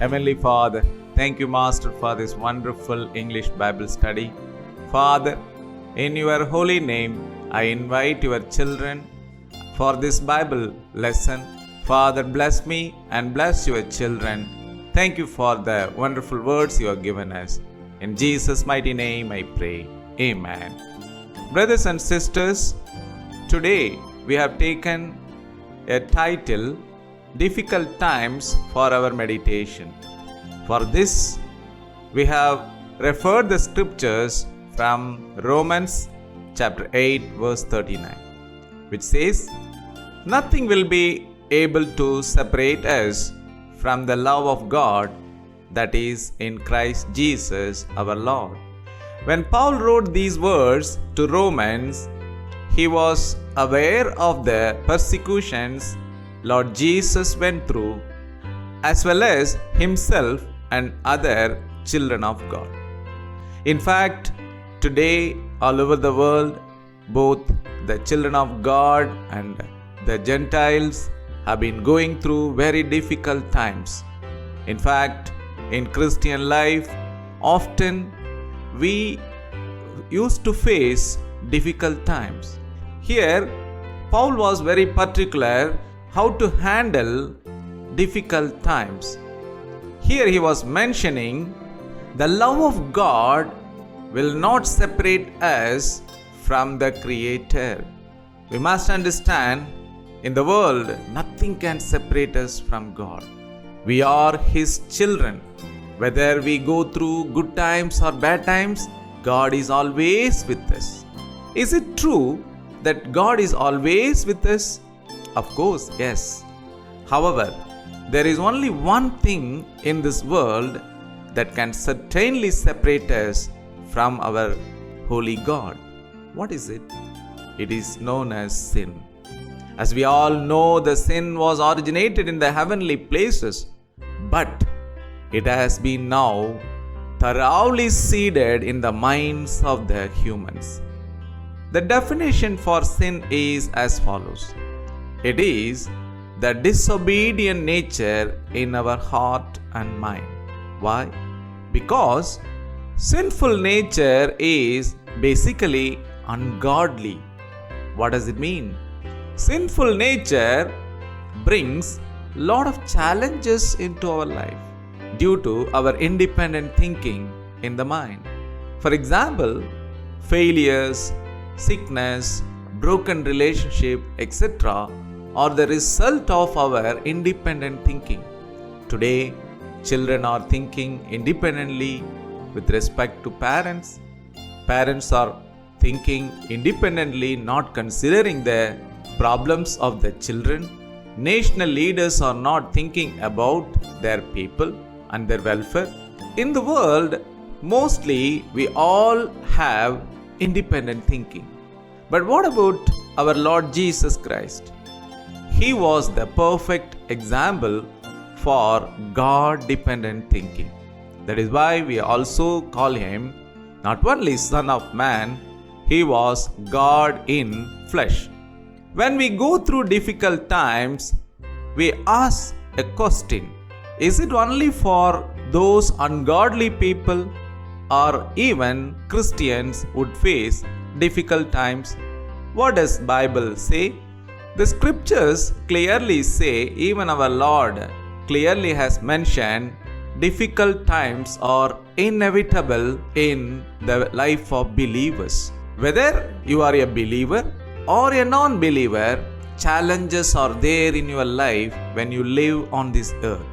Heavenly Father, thank you, Master, for this wonderful English Bible study. Father, in your holy name, I invite your children for this Bible lesson. Father, bless me and bless your children. Thank you for the wonderful words you have given us. In Jesus' mighty name I pray. Amen. Brothers and sisters, today we have taken a title, Difficult Times, for our meditation. For this, we have referred the scriptures from Romans chapter 8 verse 39, which says, "Nothing will be able to separate us from the love of God that is in Christ Jesus our Lord." When Paul wrote these words to Romans, he was aware of the persecutions Lord Jesus went through, as well as himself and other children of God. In fact, today all over the world, both the children of God and the Gentiles have been going through very difficult times. In fact, in Christian life, often we used to face difficult times. Here, Paul was very particular how to handle difficult times. Here he was mentioning the love of God will not separate us from the Creator. We must understand, in the world, nothing can separate us from God. We are His children. Whether we go through good times or bad times, God is always with us. Is it true that God is always with us? Of course, yes. However, there is only one thing in this world that can certainly separate us from our holy God. What is it? It is known as sin. As we all know, the sin was originated in the heavenly places, but it has been now thoroughly seeded in the minds of the humans. The definition for sin is as follows. It is the disobedient nature in our heart and mind. Why? Because sinful nature is basically ungodly. What does it mean? Sinful nature brings a lot of challenges into our life due to our independent thinking in the mind. For example, failures, sickness, broken relationship, etc. are the result of our independent thinking. Today, children are thinking independently with respect to parents. Parents are thinking independently, not considering the problems of the children. National leaders are not thinking about their people and their welfare. In the world, mostly we all have independent thinking. But what about our Lord Jesus Christ? He was the perfect example for God-dependent thinking. That is why we also call him not only Son of Man, he was God in flesh. When we go through difficult times, we ask a question. Is it only for those ungodly people, or even Christians would face difficult times? What does Bible say? The scriptures clearly say, even our Lord clearly has mentioned, difficult times are inevitable in the life of believers. Whether you are a believer or a non-believer, challenges are there in your life when you live on this earth.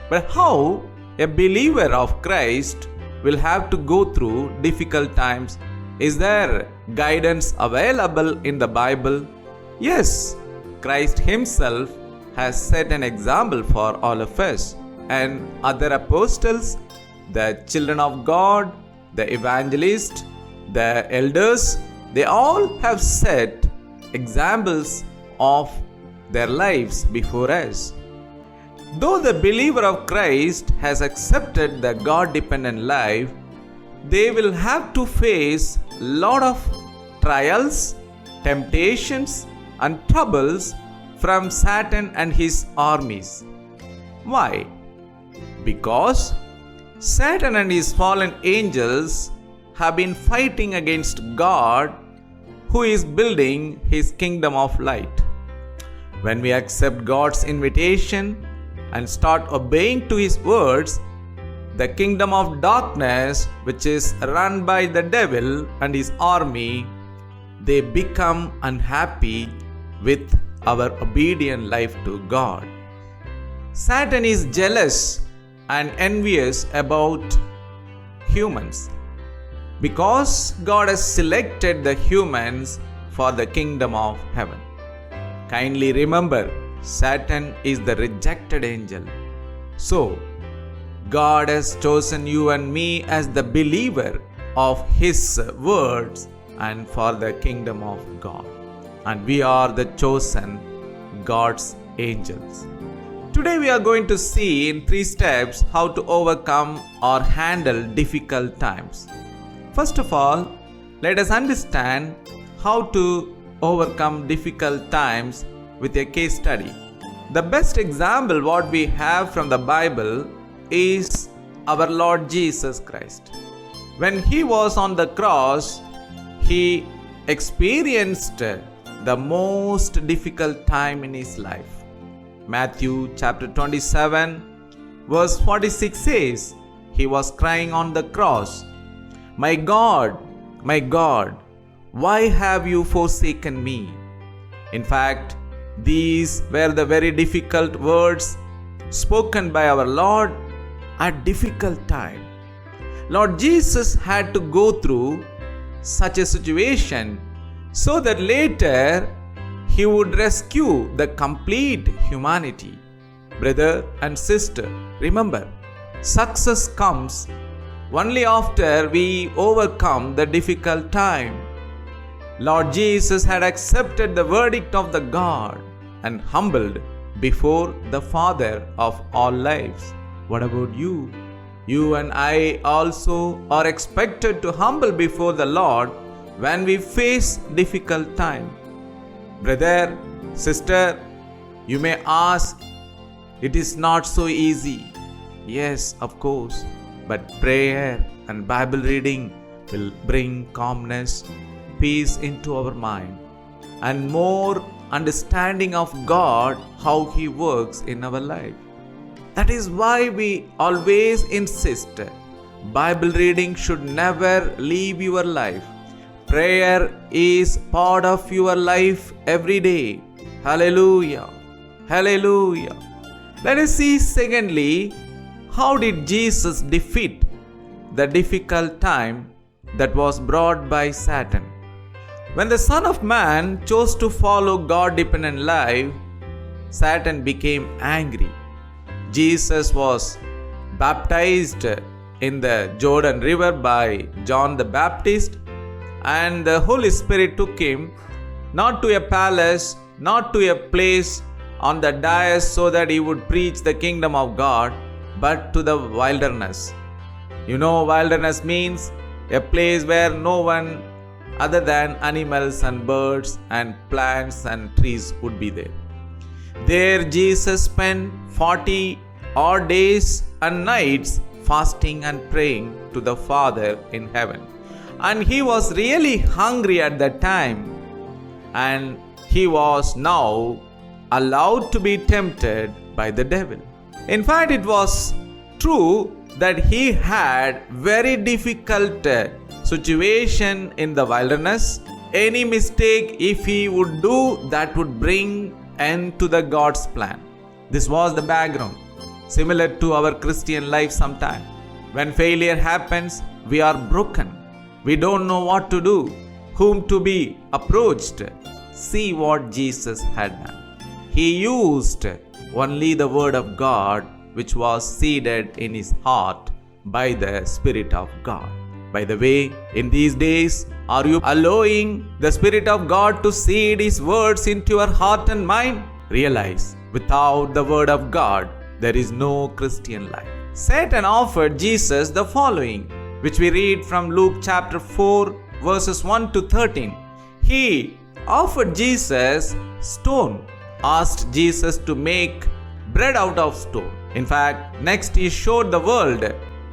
But how a believer of Christ will have to go through difficult times? Is there guidance available in the Bible? Yes, Christ himself has set an example for all of us, and other apostles, the children of God, the evangelists, the elders, they all have set examples of their lives before us. Though the believer of Christ has accepted the God-dependent life, they will have to face a lot of trials, temptations, and troubles from Satan and his armies. Why? Because Satan and his fallen angels have been fighting against God, who is building his kingdom of light. When we accept God's invitation and start obeying to his words, the kingdom of darkness, which is run by the devil and his army, they become unhappy with our obedient life to God. Satan is jealous and envious about humans because God has selected the humans for the kingdom of heaven. Kindly remember, Satan is the rejected angel. So, God has chosen you and me as the believer of his words and for the kingdom of God. And we are the chosen God's angels. Today we are going to see in 3 steps how to overcome or handle difficult times. First of all, let us understand how to overcome difficult times with a case study. The best example what we have from the Bible is our Lord Jesus Christ. When he was on the cross, he experienced the most difficult time in his life. Matthew chapter 27 verse 46 says, he was crying on the cross, my God, why have you forsaken me?" In fact, these were the very difficult words spoken by our Lord at difficult time. Lord Jesus had to go through such a situation so that later he would rescue the complete humanity. Brother and sister, remember, success comes only after we overcome the difficult time. Lord Jesus had accepted the verdict of the God and humbled before the Father of all lives. What about you? You and I also are expected to humble before the Lord when we face difficult time. Brother, sister, you may ask, it is not so easy. Yes, of course, but prayer and Bible reading will bring calmness, peace into our mind, and more understanding of God, how He works in our life. That is why we always insist, Bible reading should never leave your life. Prayer is part of your life every day. Hallelujah. Hallelujah. Let us see secondly, how did Jesus defeat the difficult time that was brought by Satan? When the Son of Man chose to follow God-dependent life, Satan became angry. Jesus was baptized in the Jordan River by John the Baptist, and the Holy Spirit took him not to a palace, not to a place on the dais so that he would preach the kingdom of God, but to the wilderness. You know, wilderness means a place where no one other than animals and birds and plants and trees would be there. There Jesus spent 40 odd days and nights fasting and praying to the Father in heaven. And he was really hungry at that time, and he was now allowed to be tempted by the devil. In fact, it was true that he had very difficult situation in the wilderness. Any mistake if he would do, that would bring end to the God's plan. This was the background. Similar to our Christian life sometime. When failure happens, we are broken. We don't know what to do, whom to be approached. See what Jesus had done. He used only the word of God, which was seeded in his heart by the Spirit of God. By the way, in these days, are you allowing the Spirit of God to seed His words into your heart and mind? Realize, without the word of God, there is no Christian life. Satan offered Jesus the following, which we read from Luke chapter 4, verses 1 to 13. He offered Jesus stone, asked Jesus to make bread out of stone. In fact, next he showed the world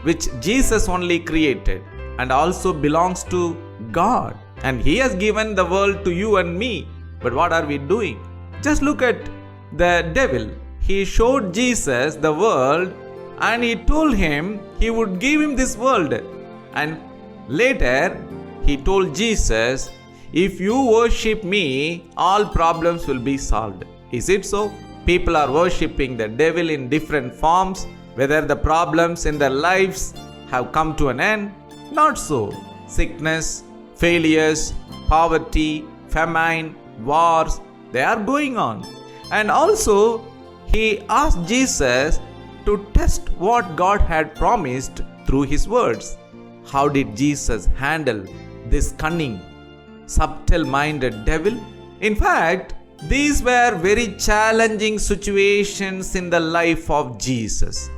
which Jesus only created and also belongs to God. And he has given the world to you and me. But what are we doing? Just look at the devil. He showed Jesus the world and he told him he would give him this world. And later he told Jesus, if you worship me, all problems will be solved. Is it so? People are worshipping the devil in different forms. Whether the problems in their lives have come to an end? Not so. Sickness, failures, poverty, famine, wars, they are going on. And also, he asked Jesus to test what God had promised through his words. How did Jesus handle this cunning, subtle-minded devil? In fact, these were very challenging situations in the life of Jesus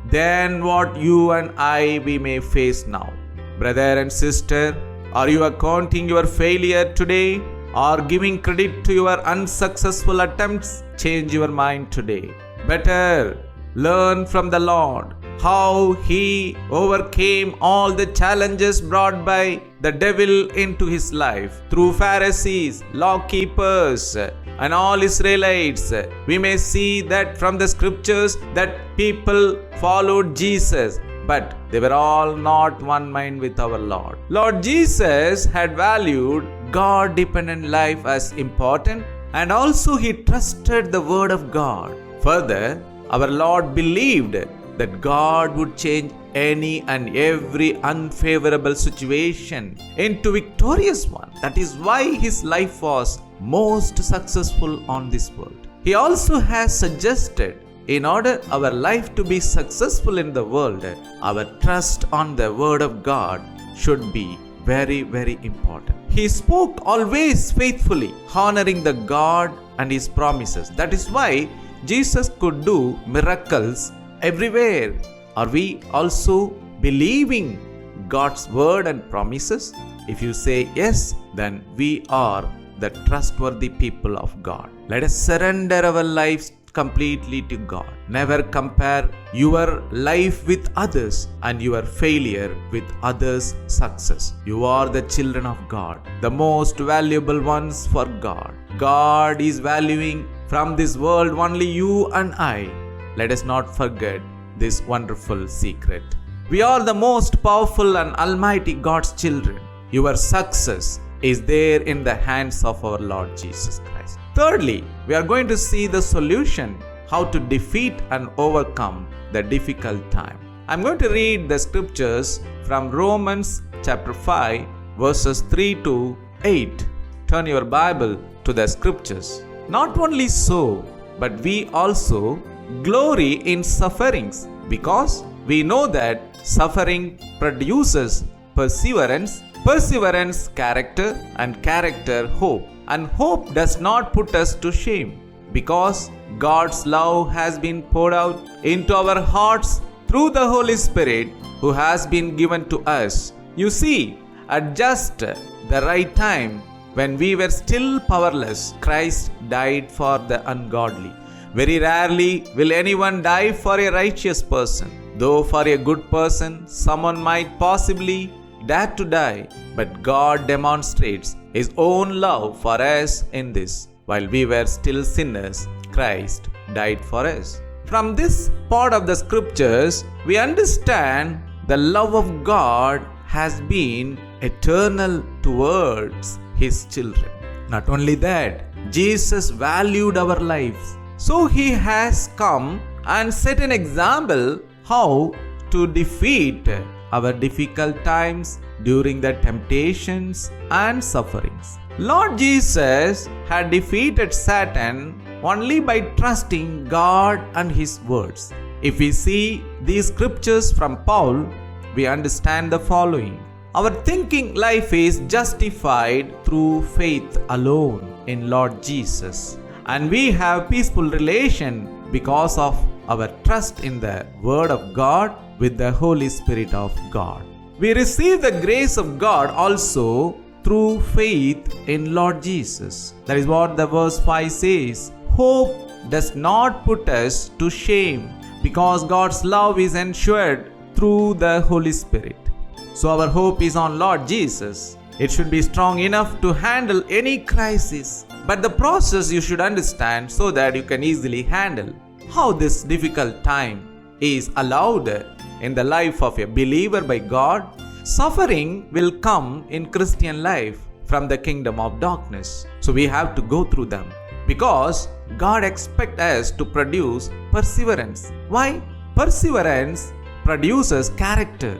than what you and we may face now. Brother and sister, are you accounting your failure today or giving credit to your unsuccessful attempts? Change your mind today. Better learn from the Lord how he overcame all the challenges brought by the devil into his life through Pharisees, law keepers, and all Israelites. We may see that from the scriptures that people followed Jesus, but they were all not one mind with our Lord. Lord Jesus had valued God-dependent life as important, and also he trusted the word of God. Further, our Lord believed that God would change any and every unfavorable situation into victorious one. That is why his life was most successful on this world. He also has suggested, in order our life to be successful in the world, our trust on the word of God should be very, very important. He spoke always faithfully, honoring the God and his promises. That is why Jesus could do miracles everywhere. Are we also believing God's word and promises? If you say yes, then we are the trustworthy people of God. Let us surrender our lives completely to God. Never compare your life with others and your failure with others' success. You are the children of God, the most valuable ones for God. God is valuing from this world only you and I. Let us not forget this wonderful secret. We are the most powerful and almighty God's children. Your success is there in the hands of our Lord Jesus Christ. Thirdly, we are going to see the solution, how to defeat and overcome the difficult time. I'm going to read the scriptures from Romans chapter 5 verses 3 to 8. Turn your Bible to the scriptures. Not only so, but we also glory in sufferings, because we know that suffering produces perseverance, perseverance character, and character hope. And hope does not put us to shame, because God's love has been poured out into our hearts through the Holy Spirit who has been given to us. You see, at just the right time, when we were still powerless, Christ died for the ungodly. Very rarely will anyone die for a righteous person. Though for a good person, someone might possibly dare to die. But God demonstrates His own love for us in this. While we were still sinners, Christ died for us. From this part of the scriptures, we understand the love of God has been eternal towards His children. Not only that, Jesus valued our lives. So He has come and set an example how to defeat our difficult times during the temptations and sufferings. Lord Jesus had defeated Satan only by trusting God and His words. If we see these scriptures from Paul, we understand the following. Our thinking life is justified through faith alone in Lord Jesus. And we have peaceful relation because of our trust in the Word of God with the Holy Spirit of God. We receive the grace of God also through faith in Lord Jesus. That is what the verse 5 says. Hope does not put us to shame, because God's love is ensured through the Holy Spirit. So our hope is on Lord Jesus. It should be strong enough to handle any crisis. But the process you should understand so that you can easily handle how this difficult time is allowed in the life of a believer by God. Suffering will come in Christian life from the kingdom of darkness. So we have to go through them because God expects us to produce perseverance. Why? Perseverance produces character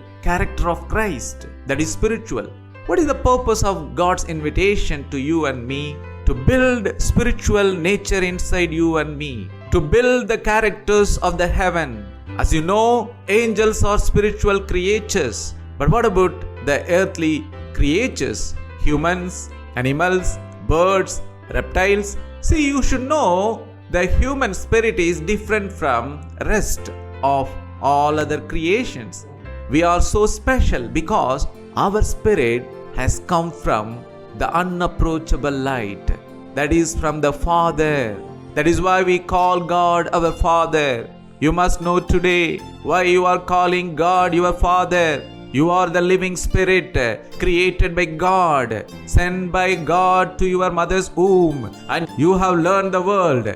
of Christ, that is spiritual. What is the purpose of God's invitation to you and me? To build spiritual nature inside you and me, to build the characters of the heaven. As you know, angels are spiritual creatures. But what about the earthly creatures? Humans, animals, birds, reptiles. See, you should know the human spirit is different from rest of all other creations. We are so special because our spirit has come from the unapproachable light, that is from the Father. That is why we call God our Father. You must know today why you are calling God your Father. You are the living spirit created by God, sent by God to your mother's womb, and you have learned the world.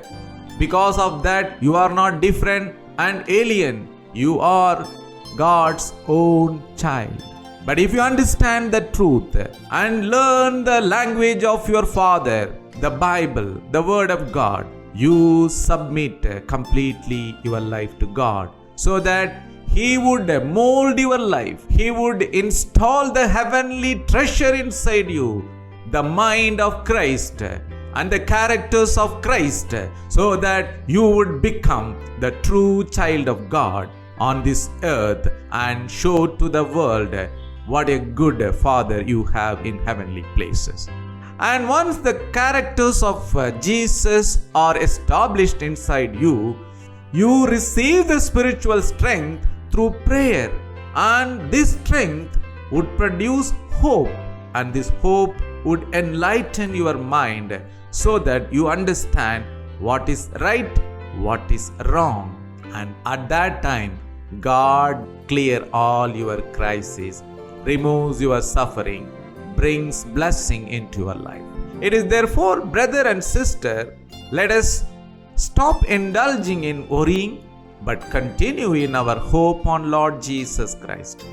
Because of that, you are not different and alien. You are God's own child. But if you understand the truth and learn the language of your Father, the Bible, the Word of God, you submit completely your life to God so that He would mold your life. He would install the heavenly treasure inside you, the mind of Christ and the characters of Christ, so that you would become the true child of God on this earth and show to the world what a good Father you have in heavenly places. And once the characters of Jesus are established inside you, you receive the spiritual strength through prayer, and this strength would produce hope, and this hope would enlighten your mind so that you understand what is right, what is wrong, and at that time God clear all your crises, removes your suffering, brings blessing into your life. It is therefore, brother and sister, let us stop indulging in worrying, but continue in our hope on Lord Jesus Christ,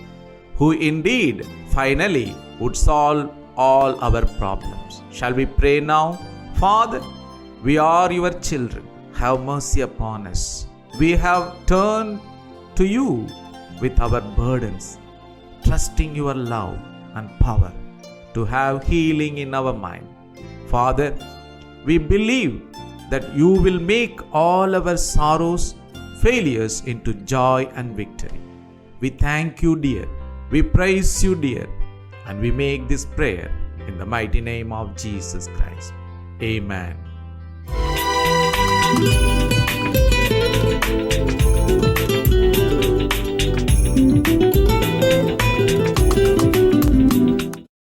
who indeed finally would solve all our problems. Shall we pray now? Father, we are your children. Have mercy upon us. We have turned to you with our burdens, trusting your love and power to have healing in our mind. Father, we believe that you will make all our sorrows, failures into joy and victory. We thank you, dear. We praise you, dear. And we make this prayer in the mighty name of Jesus Christ. Amen.